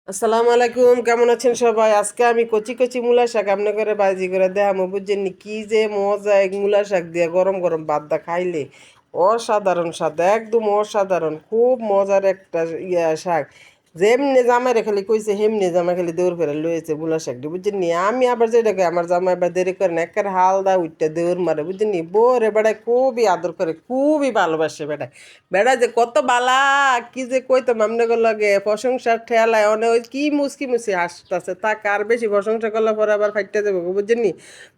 আসসালামু আলাইকুম, কেমন আছেন সবাই? আজকে আমি কচি কচি মূলা শাক আপনি করে ভাজি করে দেখামো, বুঝছেন নি? কি যে মজা এক মূলা শাক দিয়ে গরম গরম ভাত দা খাইলে অসাধারণ স্বাদ, একদম অসাধারণ, খুব মজার একটা শাক। যেমনি জামাই রে খালি কইছে হেমনি জামাই খালি দৌড় ফেরে লয়েছে মূলা শাকটি, বুঝছেন নি? আমি আবার যেটা কই আমার জামাই আবার দেরি করে না, একের হালদা উঠতে দৌড় মারে, বুঝছেন নি? বউরে বেড়ায় খুবই আদর করে, খুবই ভালোবাসে বেড়ায়। বেড়া যে কত বালা, কি যে কইতাম আমনে লগে প্রশংসার ঠেলায় অনে ওই কি মুসকি মুসি হাসতাছে, তা কার বেশি প্রশংসা করলে পরে আবার ফাইটতে যাবো, বুঝছেন নি?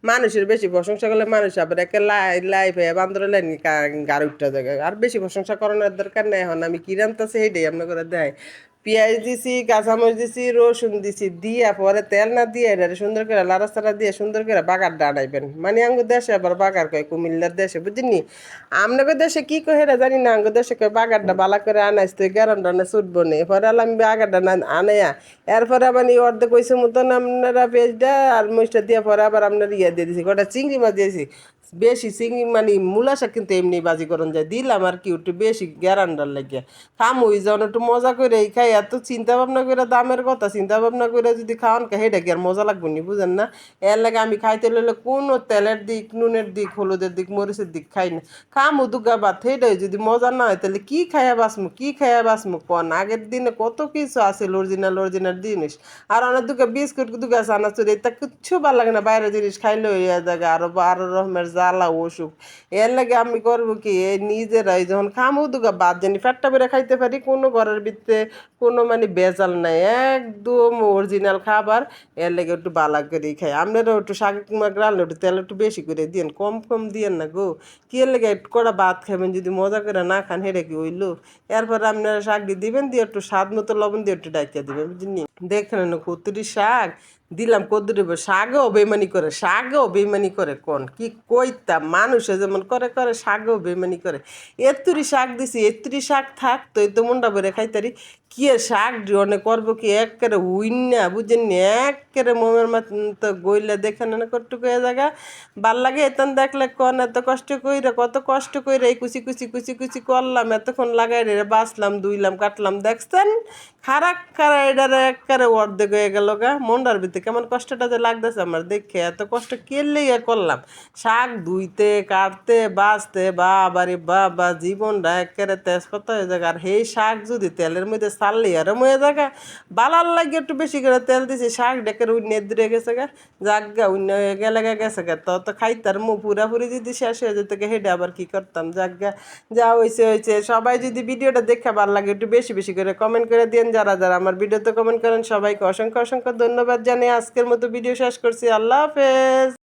মানুষের বেশি প্রশংসা করলে মানুষ আবার একে লাইফ বান্দর লাইন গাড়ি উঠতে যায়। আর বেশি প্রশংসা করানোর দরকার নেই, এখন আমি কি রান্তাছে সেইটাই আপনার করে দেয়। পেঁয়াজ দিছি, কাঁচামরিচ দিছি, রসুন দিছি, দিয়া পরে তেল না দিয়ে এটা সুন্দর করে লাড়াচাড়া দিয়ে সুন্দর করে বাগার ডানাইবেন। মানে আঙ্গুর দেশে আবার বাগার কয় কুমিল্লার দেশে, বুঝলি? আপনাদের দেশে কি কয় এটা জানি না, আঙ্গুর দেশে কয় বাগারটা বালা করে আনাইস তুই গ্যারান টানে ছুটবো নে, পরে আমি বাগারটা না আনাইয়া এরপরে আবার অর্ধেক কইসে মতন আপনারা পেঁয়াজটা আর মরিচটা দিয়ে পরে আবার আপনার দিয়ে দিয়েছি, কটা চিংড়ি মাছ দিয়েছি। বেশি চিংড়ি মানে মূলা শাক কিন্তু এমনি বাজি করন যায়, দিলাম আর কি একটু বেশি গ্যারান্ডার লাগিয়া খাম ওই যখন একটু মজা করে খাই। এত চিন্তা ভাবনা করে দামের কথা চিন্তা ভাবনা করে যদি খাওয়ান খাই সেটা কি আর মজা লাগবে নি, বুঝেন না? এর লাগে আমি খাইতে লইলে কোনো তেলের দিক, নুনের দিক, হলুদের দিক, মরিচের দিক খাই না। খামু দুগা ভাত, সেটাই যদি মজা না হয় তাহলে কি খাইয়া বাঁচমু, কি খাইয়া বাঁচমু কন? আগের দিনে কত কিছু আছে অরিজিনাল অরিজিনাল জিনিস। আর অনেক দুগা বিস্কুট দুগা চানাচুর এটা কিচ্ছু ভালো লাগে না, বাইরের জিনিস খাইলে হইয়া জায়গা আরো আরো রকমের জ্বালা অসুখ। এর লাগে আমি করবো কি, এই নিজেরাই যখন খামু দুগা ভাত জানি পেটটা বেড়ে খাইতে পারি, কোনো ঘরের ভিতরে কোনো মানে ভেজাল নাই, একদম অরিজিনাল খাবার। এর লেগে একটু বালা করেই খাই। আপনারাও একটু শাক রান্না একটু তেল একটু বেশি করে দিয়েন, কম কম দিয়েন না গো। কি এর লেগে একটু কটা ভাত খাবেন, যদি মজা করে না খান হেরে কি হইলো? এরপরে আপনারা শাক দিবেন, দিয়ে একটু স্বাদ মতো লবণ দিয়ে একটু ডাকিয়ে দিবেন, বুঝলি? দেখেন না কতটি শাক দিলাম, কদ্দুরি শাকেও বেমানি করে, শাকেও বেমানি করে, কোন কি কইতাম? মানুষে যেমন করে করে শাকেও বেমানি করে। এত্তুরি শাক দিছি, এত্তুরি শাক থাকতো এই তো মনটা ভরে খাইতারি। কি এর শাক অনেক করবো কি একেবারে উইন্না, বুঝেন নি? একেবারে মোমের তো গইলে দেখেন না কটুকু এ জায়গা ভাল লাগে এতন দেখলে কন এত কষ্ট কইরা, কত কষ্ট কইরা এই কুচি কুচি কুচি কুচি করলাম, এতক্ষণ লাগাই রে বাছলাম, ধুইলাম, কাটলাম, দেখছেন? খারাপ খারা এটার একেবারে অর্ধেক হয়ে গেল গা। মনটার ভিতরে কেমন কষ্টটা যে লাগতেছে আমার দেখে, এত কষ্ট কেলেই করলাম শাক ধুইতে, কাটতে, বাছতে, বাবারে বাবা, জীবনটা একেবারে তেজপাতা হয়ে যায়। আর সেই শাক যদি তেলের মধ্যে ছাড়লে আরম হয়ে যায়। বালার লাগে একটু বেশি করে তেল দিছি, শাক ডেকের উন্নে দূরে গেছে গা, জাগা উন্ন হয়ে গেলে গেছে গা, তো তো খাইতার মু পুরাপুরি যদি শেষ হয়ে যেত হেঁটে আবার কি করতাম? জাগা যা হয়েছে হয়েছে। সবাই যদি ভিডিওটা দেখে ভালো লাগে একটু বেশি বেশি করে কমেন্ট করে দিন, যারা যারা আমার ভিডিওতে কমেন্ট করেন সবাইকে অসংখ্য অসংখ্য ধন্যবাদ জানিয়ে আজকের মতো ভিডিও শেষ করছি। আল্লাহ হাফেজ।